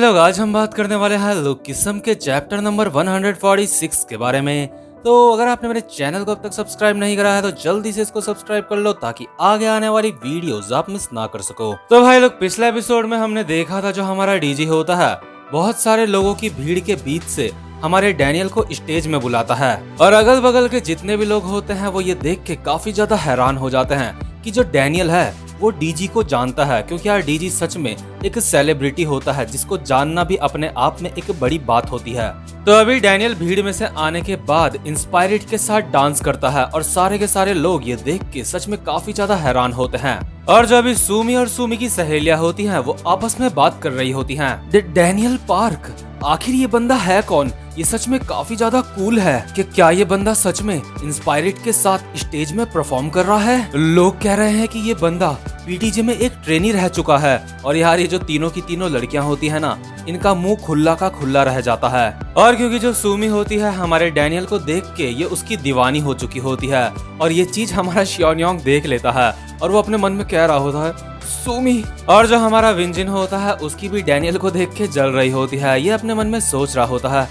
भाई लोग, आज हम बात करने वाले हैं लुक किस्म के चैप्टर नंबर 146 के बारे में। तो अगर आपने मेरे चैनल को अब तक सब्सक्राइब नहीं करा है तो जल्दी से इसको सब्सक्राइब कर लो ताकि आगे आने वाली वीडियोस आप मिस ना कर सको। तो भाई लोग, पिछले एपिसोड में हमने देखा था जो हमारा डीजी होता है बहुत सारे लोगों की भीड़ के बीच से हमारे डैनियल को स्टेज में बुलाता है और अगल बगल के जितने भी लोग होते हैं वो ये देख के काफी ज्यादा हैरान हो जाते हैं कि जो डैनियल है वो डीजी को जानता है, क्योंकि यार डीजी सच में एक सेलिब्रिटी होता है जिसको जानना भी अपने आप में एक बड़ी बात होती है। तो अभी डैनियल भीड़ में से आने के बाद इंस्पायरेट के साथ डांस करता है और सारे के सारे लोग ये देख के सच में काफी ज्यादा हैरान होते हैं। और जो अभी सुमी और सुमी की सहेलियां होती हैं वो आपस में बात कर रही होती हैं। डैनियल पार्क, आखिर ये बंदा है कौन? ये सच में काफी ज्यादा कूल है कि क्या ये बंदा सच में इंस्पायरेट के साथ स्टेज में परफॉर्म कर रहा है। लोग कह रहे हैं कि ये बंदा पीटीजे में एक ट्रेनी रह चुका है। और यार ये जो तीनों की तीनों लड़कियां होती है ना, इनका मुंह खुला का खुला रह जाता है। और क्योंकि जो सुमी होती है हमारे डैनियल को देख के ये उसकी दीवानी हो चुकी होती है और ये चीज हमारा शियोन्योंग देख लेता है और वो अपने मन में कह रहा होता है सुमी। और जो हमारा विंजिन होता है उसकी भी डैनियल को देख के जल रही होती है। ये अपने मन में सोच रहा होता है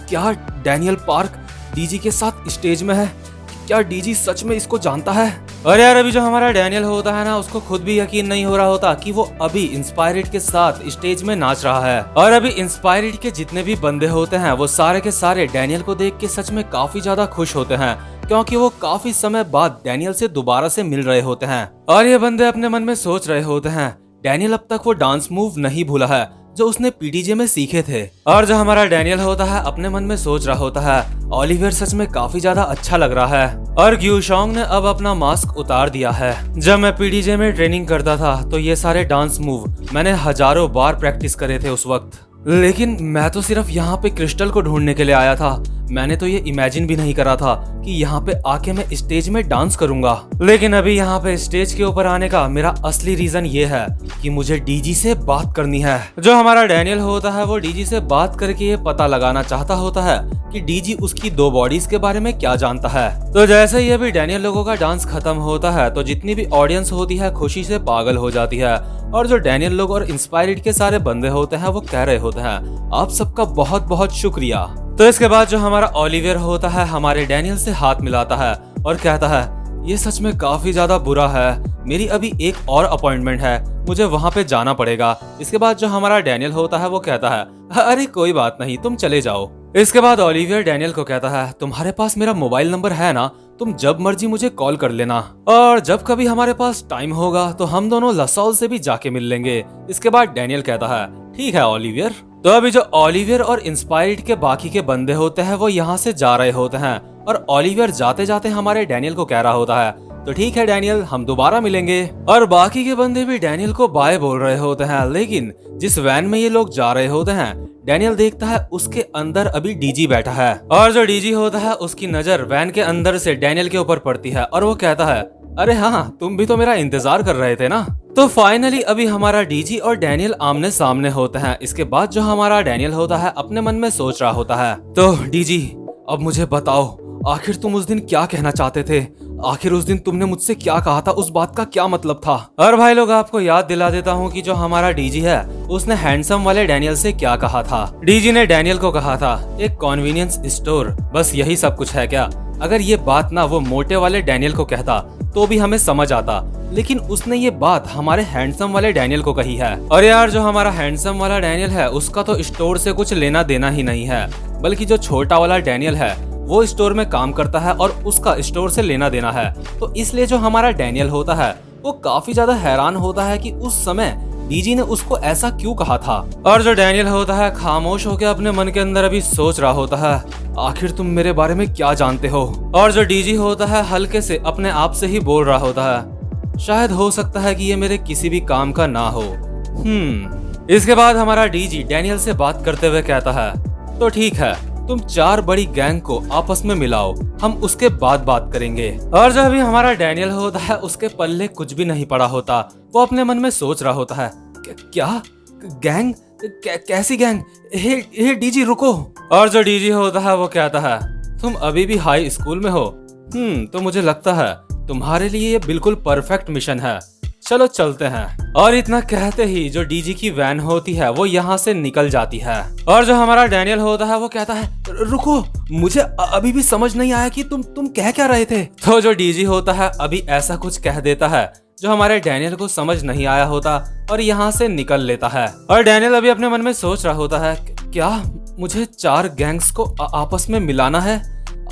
क्या डैनियल पार्क डीजी के साथ स्टेज में है? क्या डीजी सच में इसको जानता है? और यार अभी जो हमारा डैनियल होता है ना, उसको खुद भी यकीन नहीं हो रहा होता कि वो अभी इंस्पायरेट के साथ स्टेज में नाच रहा है। और अभी इंस्पायरेट के जितने भी बंदे होते हैं वो सारे के सारे डैनियल को देख के सच में काफी ज्यादा खुश होते हैं, क्योंकि वो काफी समय बाद डैनियल से दोबारा से मिल रहे होते हैं। और ये बंदे अपने मन में सोच रहे होते हैं डैनियल अब तक वो डांस मूव नहीं भूला है जो उसने पीटीजे में सीखे थे। और जो हमारा डैनियल होता है अपने मन में सोच रहा होता है ओलिवियर सच में काफी ज्यादा अच्छा लग रहा है। और ग्यूशोंग ने अब अपना मास्क उतार दिया है। जब मैं पीटीजे में ट्रेनिंग करता था तो ये सारे डांस मूव मैंने हजारों बार प्रैक्टिस करे थे उस वक्त, लेकिन मैं तो सिर्फ यहाँ पे क्रिस्टल को ढूंढने के लिए आया था। मैंने तो ये इमेजिन भी नहीं करा था कि यहाँ पे आके मैं स्टेज में डांस करूंगा। लेकिन अभी यहाँ पे स्टेज के ऊपर आने का मेरा असली रीजन ये है कि मुझे डीजी से बात करनी है। जो हमारा डैनियल होता है वो डीजी से बात करके ये पता लगाना चाहता होता है कि डीजी उसकी दो बॉडीज के बारे में क्या जानता है। तो जैसे ही अभी डैनियल लोगों का डांस खत्म होता है तो जितनी भी ऑडियंस होती है खुशी से पागल हो जाती है। और जो डैनियल लोग और इंस्पायरेट के सारे बंदे होते हैं वो कह रहे होते हैं आप सबका बहुत बहुत शुक्रिया। तो इसके बाद जो हमारा ओलिवियर होता है हमारे डैनियल से हाथ मिलाता है और कहता है ये सच में काफी ज्यादा बुरा है, मेरी अभी एक और अपॉइंटमेंट है, मुझे वहां पे जाना पड़ेगा। इसके बाद जो हमारा डैनियल होता है वो कहता है अरे कोई बात नहीं, तुम चले जाओ। इसके बाद ओलिवियर डैनियल को कहता है तुम्हारे पास मेरा मोबाइल नंबर है ना, तुम जब मर्जी मुझे कॉल कर लेना और जब कभी हमारे पास टाइम होगा तो हम दोनों लसॉल से भी जाके मिल लेंगे। इसके बाद डैनियल कहता है ठीक है ओलिवियर। तो अभी जो ओलिवियर और इंस्पायरेट के बाकी के बंदे होते हैं वो यहाँ से जा रहे होते हैं और ओलिवियर जाते जाते हमारे डैनियल को कह रहा होता है तो ठीक है डैनियल, हम दोबारा मिलेंगे। और बाकी के बंदे भी डैनियल को बाय बोल रहे होते हैं, लेकिन जिस वैन में ये लोग जा रहे होते हैं डैनियल देखता है उसके अंदर अभी डीजी बैठा है। और जो डीजी होता है उसकी नजर वैन के अंदर से डैनियल के ऊपर पड़ती है और वो कहता है अरे हाँ, तुम भी तो मेरा इंतजार कर रहे थे ना। तो फाइनली अभी हमारा डीजी और डैनियल आमने सामने होते हैं। इसके बाद जो हमारा डैनियल होता है अपने मन में सोच रहा होता है तो डीजी अब मुझे बताओ आखिर तुम उस दिन क्या कहना चाहते थे, आखिर उस दिन तुमने मुझसे क्या कहा था, उस बात का क्या मतलब था। और भाई लोग आपको याद दिला देता हूँ कि जो हमारा डीजी है उसने हैंडसम वाले डैनियल से क्या कहा था। डीजी ने डैनियल को कहा था एक कॉन्वीनियंस स्टोर, बस यही सब कुछ है क्या? अगर ये बात ना वो मोटे वाले डैनियल को कहता तो भी हमें समझ आता, लेकिन उसने ये बात हमारे हैंडसम वाले डैनियल को कही है। और यार जो हमारा हैंडसम वाला डैनियल है उसका तो स्टोर से कुछ लेना देना ही नहीं है, बल्कि जो छोटा वाला डैनियल है वो स्टोर में काम करता है और उसका स्टोर से लेना देना है। तो इसलिए जो हमारा डैनियल होता है वो काफी ज्यादा हैरान होता है कि उस समय डीजी ने उसको ऐसा क्यों कहा था। और जो डैनियल होता है खामोश होकर अपने मन के अंदर अभी सोच रहा होता है आखिर तुम मेरे बारे में क्या जानते हो। और जो डीजी होता है हल्के से अपने आप से ही बोल रहा होता है शायद हो सकता है कि ये मेरे किसी भी काम का ना हो। इसके बाद हमारा डीजी डैनियल से बात करते हुए कहता है तो ठीक है, तुम चार बड़ी गैंग को आपस में मिलाओ, हम उसके बाद बात करेंगे। और जो अभी हमारा डैनियल होता है उसके पल्ले कुछ भी नहीं पड़ा होता, वो अपने मन में सोच रहा होता है क्या गैंग, कैसी गैंग? हे डीजी रुको। और जो डीजी होता है वो कहता है तुम अभी भी हाई स्कूल में हो, तो मुझे लगता है तुम्हारे लिए ये बिल्कुल परफेक्ट मिशन है, चलो चलते हैं। और इतना कहते ही जो डीजी की वैन होती है वो यहाँ से निकल जाती है और जो हमारा डैनियल होता है वो कहता है रुको, मुझे अभी भी समझ नहीं आया कि तुम कह क्या रहे थे। तो जो डीजी होता है अभी ऐसा कुछ कह देता है जो हमारे डैनियल को समझ नहीं आया होता और यहाँ से निकल लेता है। और डैनियल अभी अपने मन में सोच रहा होता है क्या मुझे 4 गैंग्स को आपस में मिलाना है,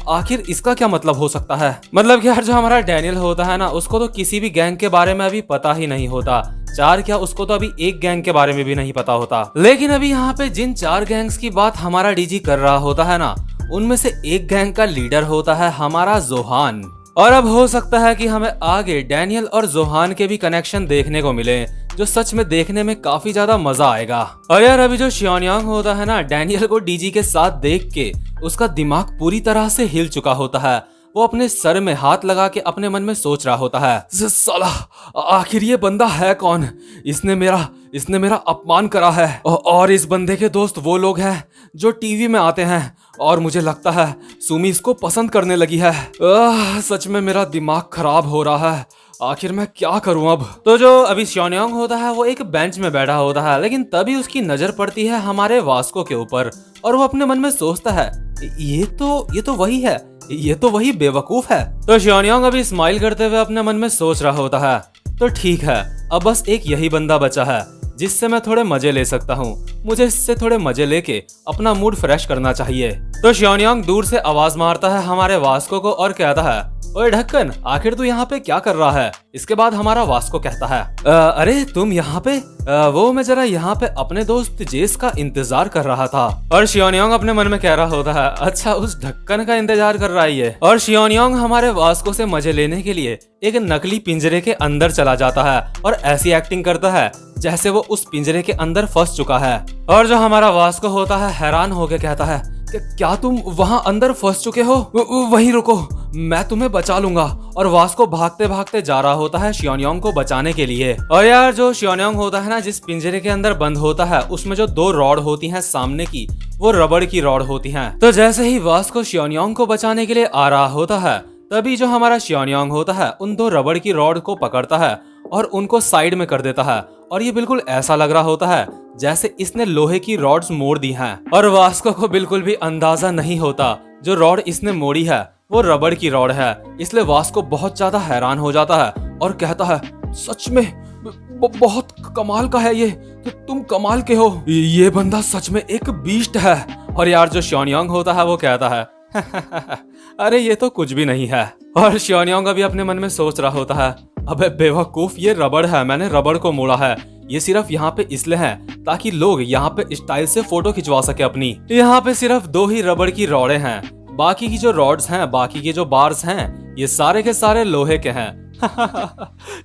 आखिर इसका क्या मतलब हो सकता है। मतलब कि यार जो हमारा डैनियल होता है ना, उसको तो किसी भी गैंग के बारे में अभी पता ही नहीं होता। 4 क्या, उसको तो अभी एक गैंग के बारे में भी नहीं पता होता। लेकिन अभी यहाँ पे जिन 4 गैंग्स की बात हमारा डीजी कर रहा होता है ना, उनमें से एक गैंग का लीडर होता है हमारा जोहान। और अब हो सकता है कि हमें आगे डैनियल और जोहान के भी कनेक्शन देखने को मिले, जो सच में देखने में काफी ज्यादा मजा आएगा। और यार अभी जो शियोनयांग होता है ना, डैनियल को डीजी के साथ देख के उसका दिमाग पूरी तरह से हिल चुका होता है। वो अपने सर में हाथ लगा के अपने मन में सोच रहा होता है साला आखिर ये बंदा है कौन, इसने मेरा अपमान करा है। और इस बंदे के दोस्त वो लोग हैं जो टीवी में आते हैं और मुझे लगता है सुमी इसको पसंद करने लगी है। सच में मेरा दिमाग खराब हो रहा है, आखिर मैं क्या करूं अब। तो जो अभी शियोनयांग होता है वो एक बेंच में बैठा होता है, लेकिन तभी उसकी नजर पड़ती है हमारे वास्को के ऊपर और वो अपने मन में सोचता है ये तो वही है, ये तो वही बेवकूफ है। तो शियोनयांग अभी स्माइल करते हुए अपने मन में सोच रहा होता है तो ठीक है, अब बस एक यही बंदा बचा है जिससे मैं थोड़े मजे ले सकता हूँ, मुझे इससे थोड़े मजे लेके अपना मूड फ्रेश करना चाहिए। तो शियोनयांग दूर से आवाज मारता है हमारे वास्को को और कहता है ओए ढक्कन, आखिर तू यहाँ पे क्या कर रहा है। इसके बाद हमारा वास्को कहता है अरे तुम यहाँ पे, वो मैं जरा यहाँ पे अपने दोस्त जेस का इंतजार कर रहा था। और शियोनयांग अपने मन में कह रहा होता है अच्छा उस ढक्कन का इंतजार कर रहा है ये। और शियोनयांग हमारे वास्को से मजे लेने के लिए एक नकली पिंजरे के अंदर चला जाता है और ऐसी एक्टिंग करता है जैसे वो उस पिंजरे के अंदर फंस चुका है। और जो हमारा वास्को होता है हैरान होकर कहता है क्या तुम वहाँ अंदर फंस चुके हो, वहीं रुको मैं तुम्हें बचा लूंगा। और वास्को भागते भागते जा रहा होता है शियोनयांग को बचाने के लिए। और यार जो शियोनयांग होता है ना, जिस पिंजरे के अंदर बंद होता है उसमें जो 2 रॉड होती हैं सामने की, वो रबड़ की रॉड होती हैं। तो जैसे ही वास्को शियोनयांग को बचाने के लिए आ रहा होता है, तभी जो हमारा शियोनयांग होता है उन 2 रबड़ की रॉड को पकड़ता है और उनको साइड में कर देता है। और ये बिल्कुल ऐसा लग रहा होता है जैसे इसने लोहे की रॉड्स मोड़ दी हैं। और वास्को को बिल्कुल भी अंदाजा नहीं होता जो रॉड इसने मोड़ी है वो रबड़ की रॉड है, इसलिए वास्को बहुत ज्यादा हैरान हो जाता है और कहता है सच में बहुत कमाल का है ये, तो तुम कमाल के हो, ये बंदा सच में एक बीस्ट है। और यार जो शियोनयांग होता है वो कहता है अरे ये तो कुछ भी नहीं है। और शियोनयांग अभी अपने मन में सोच रहा होता है अबे बेवकूफ, ये रबड़ है, मैंने रबड़ को मोड़ा है, ये सिर्फ यहाँ पे इसलिए है ताकि लोग यहाँ पे स्टाइल से फोटो खिंचवा सके अपनी। यहाँ पे सिर्फ 2 ही रबड़ की रॉडें हैं, बाकी की जो रॉड्स हैं, बाकी के जो बार्स हैं, ये सारे के सारे लोहे के हैं।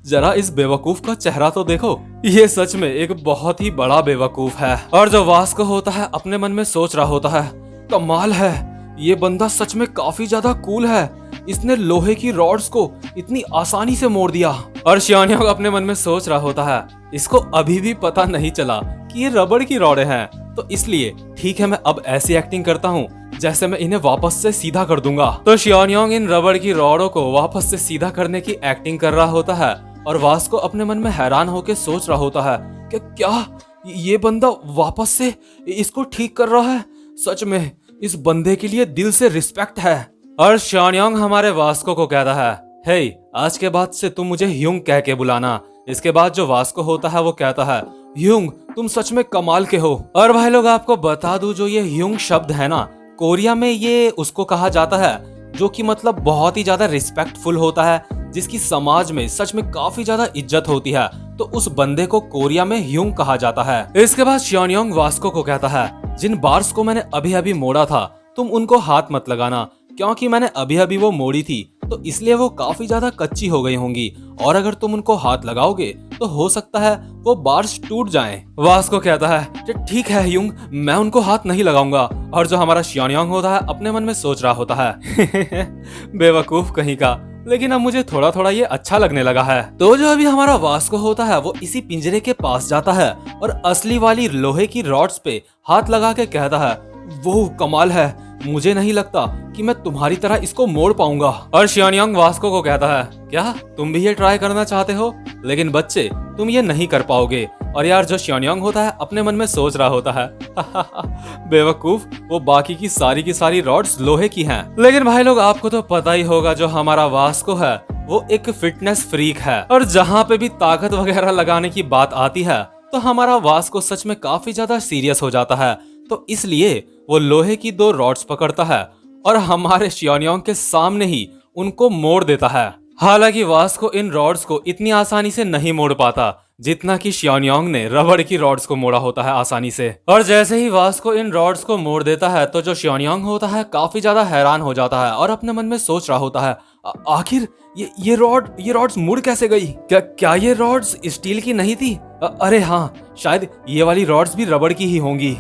जरा इस बेवकूफ का चेहरा तो देखो, ये सच में एक बहुत ही बड़ा बेवकूफ है। और जो वास्को होता है अपने मन में सोच रहा होता है कमाल है, ये बंदा सच में काफी ज्यादा कूल है, इसने लोहे की रॉड्स को इतनी आसानी से मोड़ दिया। और शियोनयांग अपने मन में सोच रहा होता है इसको अभी भी पता नहीं चला कि ये रबड़ की रॉडें हैं, तो इसलिए ठीक है मैं अब ऐसी एक्टिंग करता हूँ जैसे मैं इन्हें वापस से सीधा कर दूंगा। तो शियोनयांग इन रबड़ की रॉडों को वापस से सीधा करने की एक्टिंग कर रहा होता है और वास्को अपने मन में हैरान होकर सोच रहा होता है कि क्या ये बंदा वापस से इसको ठीक कर रहा है, सच में इस बंदे के लिए दिल से रिस्पेक्ट है। और शियोनयांग हमारे वास्को को कहता है हे, आज के बाद से तुम मुझे ह्यूंग कह के बुलाना। इसके बाद जो वास्को होता है वो कहता है ह्यूंग तुम सच में कमाल के हो। और भाई लोग आपको बता दूं, जो ये ह्यूंग शब्द है ना, कोरिया में ये उसको कहा जाता है जो कि मतलब बहुत ही ज्यादा रिस्पेक्टफुल होता है, जिसकी समाज में सच में काफी ज्यादा इज्जत होती है, तो उस बंदे को कोरिया में ह्यूंग कहा जाता है। इसके बाद शियोनयांग वास्को को कहता है जिन बार्स को मैंने अभी अभी मोड़ा था तुम उनको हाथ मत लगाना, क्योंकि मैंने अभी अभी वो मोड़ी थी तो इसलिए वो काफी ज्यादा कच्ची हो गई होंगी, और अगर तुम उनको हाथ लगाओगे तो हो सकता है वो बार्स टूट जाएं। वास्को कहता है ठीक है ह्यूंग, मैं उनको हाथ नहीं लगाऊंगा। और जो हमारा शियोनयांग होता है अपने मन में सोच रहा होता है बेवकूफ कहीं का, लेकिन अब मुझे थोड़ा थोड़ा ये अच्छा लगने लगा है। तो जो अभी हमारा वास्को होता है वो इसी पिंजरे के पास जाता है और असली वाली लोहे की रॉड्स पे हाथ लगा के कहता है वो कमाल है, मुझे नहीं लगता कि मैं तुम्हारी तरह इसको मोड़ पाऊंगा। और शियानयांग वास्को को कहता है, क्या तुम भी ये ट्राई करना चाहते हो? लेकिन बच्चे, तुम ये नहीं कर पाओगे। और यार जो शियानयांग होता है अपने मन में सोच रहा होता है, बेवकूफ, वो बाकी की सारी रॉड्स लोहे की हैं। लेकिन भाई लोग, आपको तो पता ही होगा, जो हमारा वास्को है वो एक फिटनेस फ्रीक है, और जहाँ पे भी ताकत वगैरह लगाने की बात आती है तो हमारा वास्को सच में काफी ज्यादा सीरियस हो जाता है। तो इसलिए वो लोहे की 2 रॉड्स पकड़ता है और हमारे शियानयांग के सामने ही उनको मोड़ देता है। हालांकि वास्को इन रॉड्स को इतनी आसानी से नहीं मोड़ पाता जितना कि शियानयांग ने रबड़ की रॉड्स को मोड़ा होता है आसानी से। और जैसे ही वास्को इन रॉड्स को मोड़ देता है तो जो शियानयांग होता है काफी ज्यादा हैरान हो जाता है और अपने मन में सोच रहा होता है, आखिर ये रॉड्स मुड़ कैसे गई? क्या ये रॉड्स स्टील की नहीं थी? अरे हाँ, शायद ये वाली रॉड्स भी रबड़ की ही होंगी।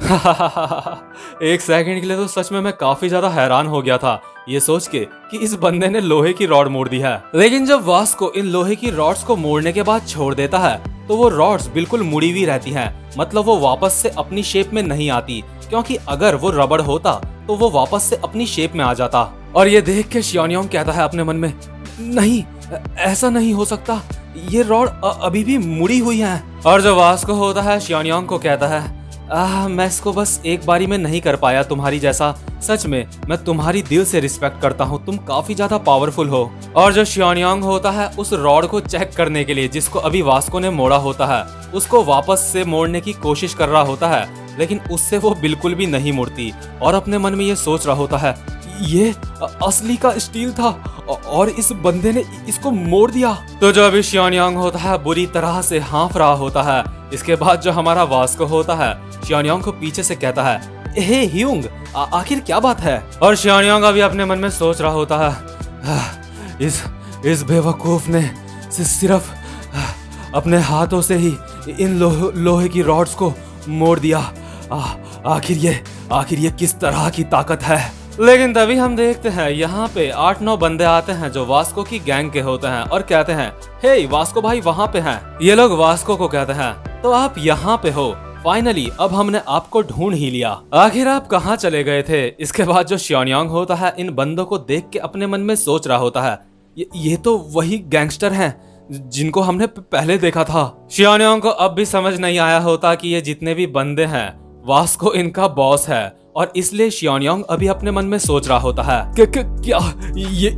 एक सेकंड के लिए तो सच में मैं काफी ज्यादा हैरान हो गया था ये सोच के कि इस बंदे ने लोहे की रॉड मोड़ दी है। लेकिन जब वास्को इन लोहे की रॉड्स को मोड़ने के बाद छोड़ देता है तो वो रॉड्स बिल्कुल मुड़ी हुई रहती हैं। मतलब वो वापस से अपनी शेप में नहीं आती, क्योंकि अगर वो रबड़ होता तो वो वापस से अपनी शेप में आ जाता। और ये देख के शियानयांग कहता है अपने मन में, नहीं, ऐसा नहीं हो सकता, ये रॉड अभी भी मुड़ी हुई है। और जो वास्को होता है शियानयांग को कहता है, मैं इसको बस एक बारी में नहीं कर पाया तुम्हारी जैसा। सच में मैं तुम्हारी दिल से रिस्पेक्ट करता हूँ, तुम काफी ज्यादा पावरफुल हो। और जो शियानयांग होता है उस रॉड को चेक करने के लिए जिसको अभी वास्को ने मोड़ा होता है, उसको वापस से मोड़ने की कोशिश कर रहा होता है, लेकिन उससे वो बिल्कुल भी नहीं मुड़ती। और अपने मन में ये सोच रहा होता है, ये असली का स्टील था और इस बंदे ने इसको मोड़ दिया। तो जो अभी शियानयांग होता है बुरी तरह से हाँफ रहा होता है। इसके बाद जो हमारा वास्को होता है शियानयांग को पीछे से कहता है, हे ह्यूंग, आखिर क्या बात है? और शियानयांग अभी अपने मन में सोच रहा होता है, इस बेवकूफ ने सिर्फ अपने हाथों से ही इन लोहे की रॉड्स को मोड़ दिया। आखिर ये किस तरह की ताकत है? लेकिन तभी हम देखते हैं यहाँ पे 8-9 बंदे आते हैं जो वास्को की गैंग के होते हैं और कहते हैं, हे वास्को भाई वहाँ पे हैं। ये लोग वास्को को कहते हैं, तो आप यहाँ पे हो, फाइनली अब हमने आपको ढूंढ ही लिया। आखिर आप कहाँ चले गए थे? इसके बाद जो शियानयांग होता है इन बंदों को देख के अपने मन में सोच रहा होता है, ये तो वही गैंगस्टर हैं जिनको हमने पहले देखा था। शियानयांग को अब भी समझ नहीं आया होता कि ये जितने भी बंदे हैं वास्को इनका बॉस है, और इसलिए शियानयांग अभी अपने मन में सोच रहा होता है क्या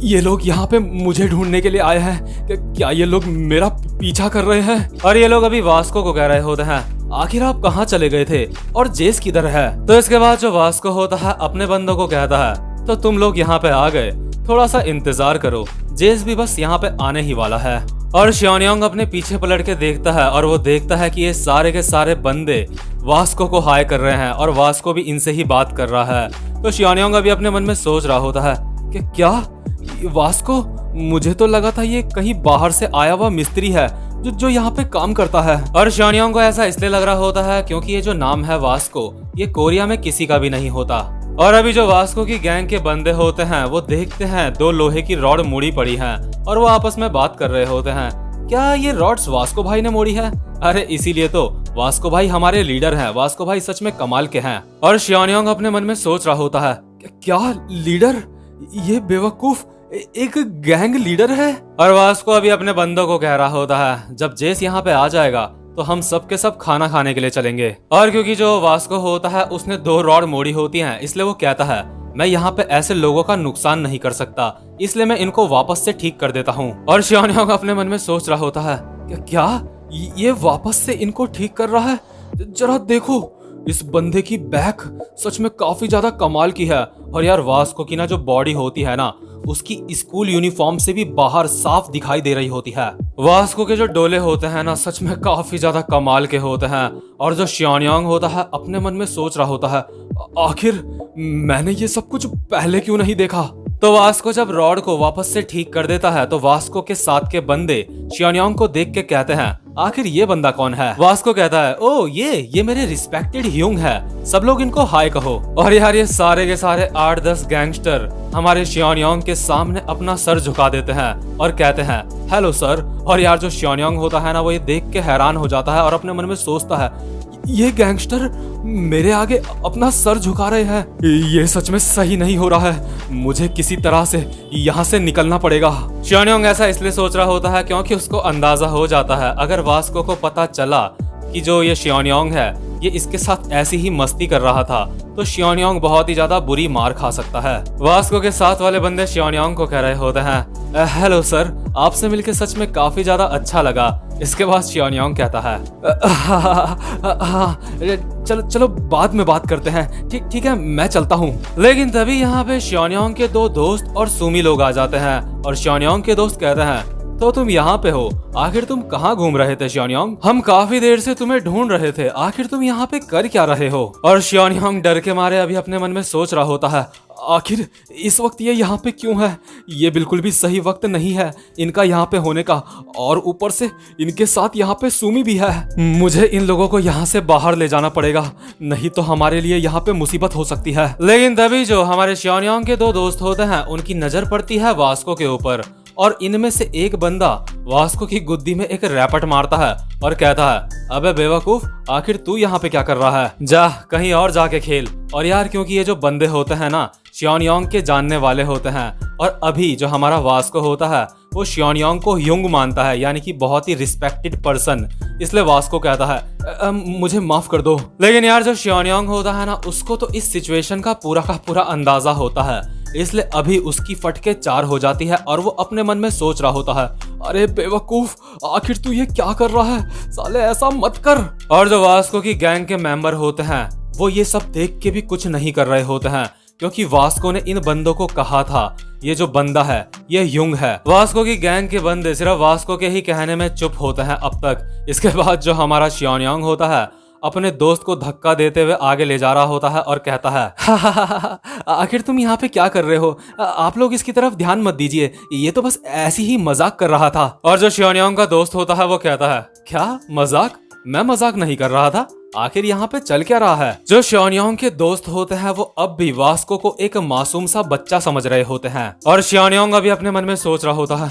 ये लोग यहाँ पे मुझे ढूंढने के लिए आए हैं? क्या ये लोग मेरा पीछा कर रहे हैं? और ये लोग अभी वास्को को कह रहे होते हैं, आखिर आप कहाँ चले गए थे और जेस किधर है? तो इसके बाद जो वास्को होता है अपने बंदों को कहता है, तो तुम लोग यहाँ पे आ गए, थोड़ा सा इंतजार करो, जेस भी बस यहाँ पे आने ही वाला है। और शियानयांग अपने पीछे पलट के देखता है और वो देखता है कि ये सारे के सारे बंदे वास्को को हाय कर रहे हैं और वास्को भी इनसे ही बात कर रहा है। तो शियानयांग अभी अपने मन में सोच रहा होता है कि क्या वास्को, मुझे तो लगा था ये कहीं बाहर से आया हुआ मिस्त्री है जो यहाँ पे काम करता है। और शियानयांग को ऐसा इसलिए लग रहा होता है क्योंकि ये जो नाम है वास्को, ये कोरिया में किसी का भी नहीं होता। और अभी जो वास्को की गैंग के बंदे होते हैं वो देखते हैं 2 लोहे की रॉड मुड़ी पड़ी हैं और वो आपस में बात कर रहे होते हैं, क्या ये रॉड्स वास्को भाई ने मोड़ी है? अरे इसीलिए तो वास्को भाई हमारे लीडर हैं, वास्को भाई सच में कमाल के हैं। और शियानयांग अपने मन में सोच रहा होता है, क्या लीडर? ये बेवकूफ एक गैंग लीडर है? और वास्को अभी अपने बंदों को कह रहा होता है, जब जेस यहाँ पे आ जाएगा तो हम सब के सब खाना खाने के लिए चलेंगे। और क्योंकि जो वास्को होता है उसने 2 रॉड मोड़ी होती हैं, इसलिए वो कहता है, मैं यहाँ पे ऐसे लोगों का नुकसान नहीं कर सकता, इसलिए मैं इनको वापस से ठीक कर देता हूँ। और शियानयांग अपने मन में सोच रहा होता है, क्या ये वापस से इनको ठीक कर रहा है? जरा देखो, इस बंदे की बैक सच में काफी ज्यादा कमाल की है। और यार वास्को की ना जो बॉडी होती है ना, उसकी स्कूल यूनिफॉर्म से भी बाहर साफ दिखाई दे रही होती है। वास्को के जो डोले होते हैं ना, सच में काफी ज्यादा कमाल के होते हैं। और जो शियानयांग होता है अपने मन में सोच रहा होता है, आखिर मैंने ये सब कुछ पहले क्यों नहीं देखा? तो वास्को जब रॉड को वापस से ठीक कर देता है तो वास्को के साथ के बंदे शियानयांग को देख के कहते हैं, आखिर ये बंदा कौन है? वास्को कहता है, ओ ये मेरे रिस्पेक्टेड ह्यूंग है, सब लोग इनको हाय कहो। और यार ये सारे के सारे 8-10 गैंगस्टर हमारे शियानयांग के सामने अपना सर झुका देते हैं और कहते हैं, हेलो सर। और यार जो शियानयांग होता है ना, वो ये देख के हैरान हो जाता है और अपने मन में सोचता है, ये गैंगस्टर मेरे आगे अपना सर झुका रहे हैं। ये सच में सही नहीं हो रहा है। मुझे किसी तरह से यहाँ से निकलना पड़ेगा। शियान्योंग ऐसा इसलिए सोच रहा होता है क्योंकि उसको अंदाजा हो जाता है अगर वास्को को पता चला कि जो ये शियान्योंग है ये इसके साथ ऐसी ही मस्ती कर रहा था तो शियान्योंग बहुत ही ज्यादा बुरी मार खा सकता है। वास्को के साथ वाले बंदे शियान्योंग को कह रहे होते हैं, हेलो सर, आपसे मिलकर सच में काफी ज्यादा अच्छा लगा। इसके बाद शियान्योंग कहता है, चलो चलो बाद में बात करते हैं। ठीक है, मैं चलता हूँ। लेकिन तभी यहाँ पे शियान्योंग के दो दोस्त और सुमी लोग आ जाते हैं और शियान्योंग के दोस्त कहते हैं, तो तुम यहाँ पे हो, आखिर तुम कहाँ घूम रहे थे शियान्योंग? हम काफी देर से तुम्हें ढूंढ रहे थे, आखिर तुम यहाँ पे कर क्या रहे हो? और शियान्योंग डर के मारे अभी अपने मन में सोच रहा होता है, आखिर इस वक्त ये यहाँ पे क्यों है? ये बिल्कुल भी सही वक्त नहीं है इनका यहाँ पे होने का, और ऊपर से इनके साथ यहाँ पे सुमी भी है। मुझे इन लोगों को यहाँ से बाहर ले जाना पड़ेगा, नहीं तो हमारे लिए यहाँ पे मुसीबत हो सकती है। लेकिन तभी जो हमारे शियान्योंग के दो दोस्त होते हैं उनकी नजर पड़ती है वास्को के ऊपर, और इनमें से एक बंदा वास्को की गुद्दी में एक रैपट मारता है और कहता है, अबे बेवकूफ, आखिर तू यहाँ पे क्या कर रहा है? जा कहीं और जाके खेल। और यार क्योंकि ये जो बंदे होते हैं ना शियान्योंग के जानने वाले होते हैं, और अभी जो हमारा वास्को होता है वो शियान्योंग को ह्युंग मानता है, यानी कि बहुत ही रिस्पेक्टेड पर्सन, इसलिए वास्को कहता है, मुझे माफ कर दो। लेकिन यार जो शियान्योंग होता है ना उसको तो इस सिचुएशन का पूरा अंदाजा होता है, इसलिए अभी उसकी फटके चार हो जाती है और वो अपने मन में सोच रहा होता है, अरे बेवकूफ, आखिर तू ये क्या कर रहा है? साले ऐसा मत कर। और जो वास्को की गैंग के मेंबर होते हैं वो ये सब देख के भी कुछ नहीं कर रहे होते हैं, क्योंकि वास्को ने इन बंदों को कहा था ये जो बंदा है ये ह्युंग है। वास्को की गैंग के बंदे सिर्फ वास्को के ही कहने में चुप होते हैं अब तक। इसके बाद जो हमारा शियान्योंग होता है अपने दोस्त को धक्का देते हुए आगे ले जा रहा होता है और कहता है, आखिर तुम यहाँ पे क्या कर रहे हो? आप लोग इसकी तरफ ध्यान मत दीजिए, ये तो बस ऐसी ही मजाक कर रहा था। और जो शियान्योंग का दोस्त होता है वो कहता है, क्या मजाक? मैं मजाक नहीं कर रहा था, आखिर यहाँ पे चल क्या रहा है? जो शियान्योंग के दोस्त होते हैं वो अब भी वास्को को एक मासूम सा बच्चा समझ रहे होते हैं, और शियान्योंग अभी अपने मन में सोच रहा होता है,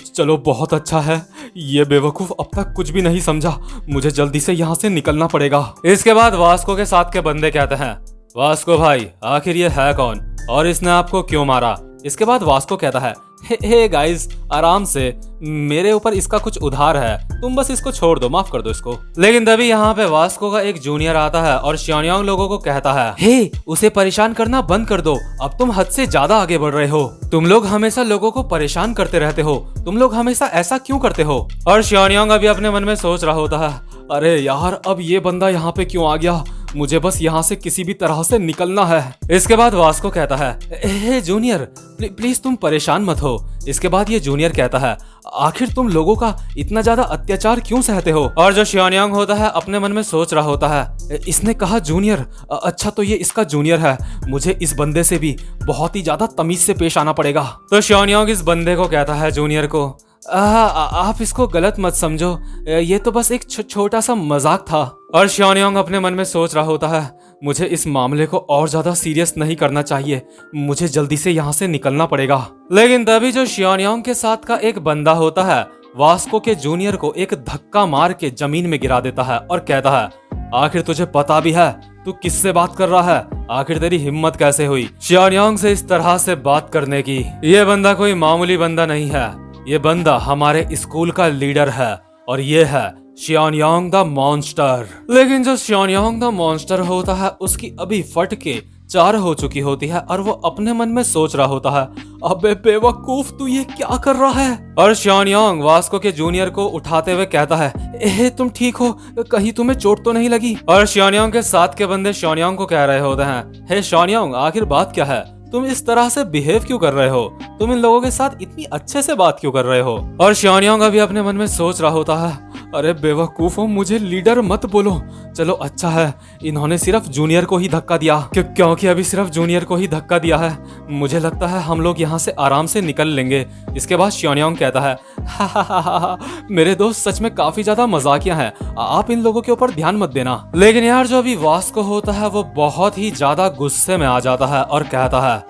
चलो बहुत अच्छा है, ये बेवकूफ अब तक कुछ भी नहीं समझा, मुझे जल्दी से यहाँ से निकलना पड़ेगा। इसके बाद वास्को के साथ के बंदे कहते हैं, वास्को भाई, आखिर ये है कौन और इसने आपको क्यों मारा? इसके बाद वास्को कहता है, हे गाइस, आराम से, मेरे ऊपर इसका कुछ उधार है, तुम बस इसको छोड़ दो, माफ कर दो इसको। लेकिन तभी यहाँ पे वास्को का एक जूनियर आता है और शियान्योंग लोगों को कहता है, हे, उसे परेशान करना बंद कर दो, अब तुम हद से ज्यादा आगे बढ़ रहे हो, तुम लोग हमेशा लोगों को परेशान करते रहते हो, तुम लोग हमेशा ऐसा क्यों करते हो? और शियान्योंग अभी अपने मन में सोच रहा होता है, अरे यार अब ये बंदा यहाँ पे क्यों आ गया? मुझे बस यहाँ से किसी भी तरह से निकलना है। इसके बाद वास्को कहता है, हे जूनियर, प्लीज तुम परेशान मत हो। इसके बाद ये जूनियर कहता है, आखिर तुम लोगों का इतना ज्यादा अत्याचार क्यों सहते हो? और जो शियान्योंग होता है अपने मन में सोच रहा होता है, इसने कहा जूनियर, अच्छा तो ये इसका जूनियर है, मुझे इस बंदे से भी बहुत ही ज्यादा तमीज से पेश आना पड़ेगा। तो शियान्योंग इस बंदे को कहता है जूनियर को, आप इसको गलत मत समझो, ये तो बस एक छोटा सा मजाक था। और शियान्योंग अपने मन में सोच रहा होता है, मुझे इस मामले को और ज्यादा सीरियस नहीं करना चाहिए, मुझे जल्दी से यहाँ से निकलना पड़ेगा। लेकिन तभी जो शियान्योंग के साथ का एक बंदा होता है वास्को के जूनियर को एक धक्का मार के जमीन में गिरा देता है और कहता है, आखिर तुझे पता भी है तू किससे बात कर रहा है? आखिर तेरी हिम्मत कैसे हुई शियान्योंग से इस तरह से बात करने की? ये बंदा कोई मामूली बंदा नहीं है, ये बंदा हमारे स्कूल का लीडर है और ये है शियान्योंग द मॉन्स्टर। लेकिन जो शियान्योंग द मॉन्स्टर होता है उसकी अभी फट के 4 हो चुकी होती है और वो अपने मन में सोच रहा होता है, अबे बेवकूफ, तू ये क्या कर रहा है? और शियान्योंग वास्को के जूनियर को उठाते हुए कहता है, ए तुम ठीक हो, कहीं तुम्हें चोट तो नहीं लगी? और शियान्योंग के साथ के बंदे शियान्योंग को कह रहे होते हैं, हे शियान्योंग, आखिर बात क्या है? तुम इस तरह से बिहेव क्यों कर रहे हो? तुम इन लोगों के साथ इतनी अच्छे से बात क्यों कर रहे हो? और शियान्योंग अभी अपने मन में सोच रहा होता है, अरे बेवकूफों, मुझे लीडर मत बोलो, चलो अच्छा है इन्होंने सिर्फ जूनियर को ही धक्का दिया, क्योंकि अभी सिर्फ जूनियर को ही धक्का दिया है, मुझे लगता है हम लोग यहाँ से आराम से निकल लेंगे। इसके बाद शियान्योंग कहता है, हा, मेरे दोस्त सच में काफी ज्यादा मजाकिया हैं, आप इन लोगों के ऊपर ध्यान मत देना। लेकिन यार जो अभी वास्को होता है वो बहुत ही ज्यादा गुस्से में आ जाता है और कहता है,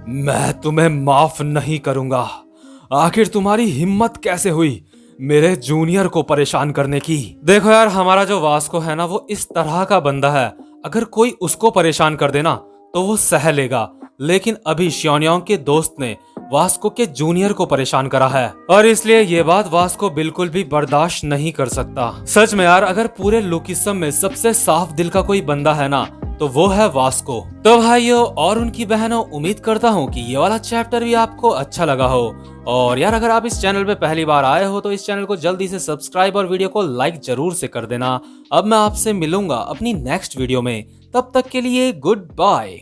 मैं तुम्हें माफ नहीं करूंगा, आखिर तुम्हारी हिम्मत कैसे हुई मेरे जूनियर को परेशान करने की। देखो यार, हमारा जो वास्को है ना, वो इस तरह का बंदा है, अगर कोई उसको परेशान कर देना तो वो सह लेगा, लेकिन अभी श्योन्योंग के दोस्त ने वास्को के जूनियर को परेशान करा है और इसलिए ये बात वास्को बिल्कुल भी बर्दाश्त नहीं कर सकता। सच में यार, अगर पूरे लुकिसम में सबसे साफ दिल का कोई बंदा है ना, तो वो है वास्को। तो भाइयों और उनकी बहनों, उम्मीद करता हूँ कि ये वाला चैप्टर भी आपको अच्छा लगा हो। और यार, अगर आप इस चैनल पे पहली बार आए हो तो इस चैनल को जल्दी से सब्सक्राइब और वीडियो को लाइक जरूर से कर देना। अब मैं आपसे मिलूंगा अपनी नेक्स्ट वीडियो में, तब तक के लिए गुड बाय।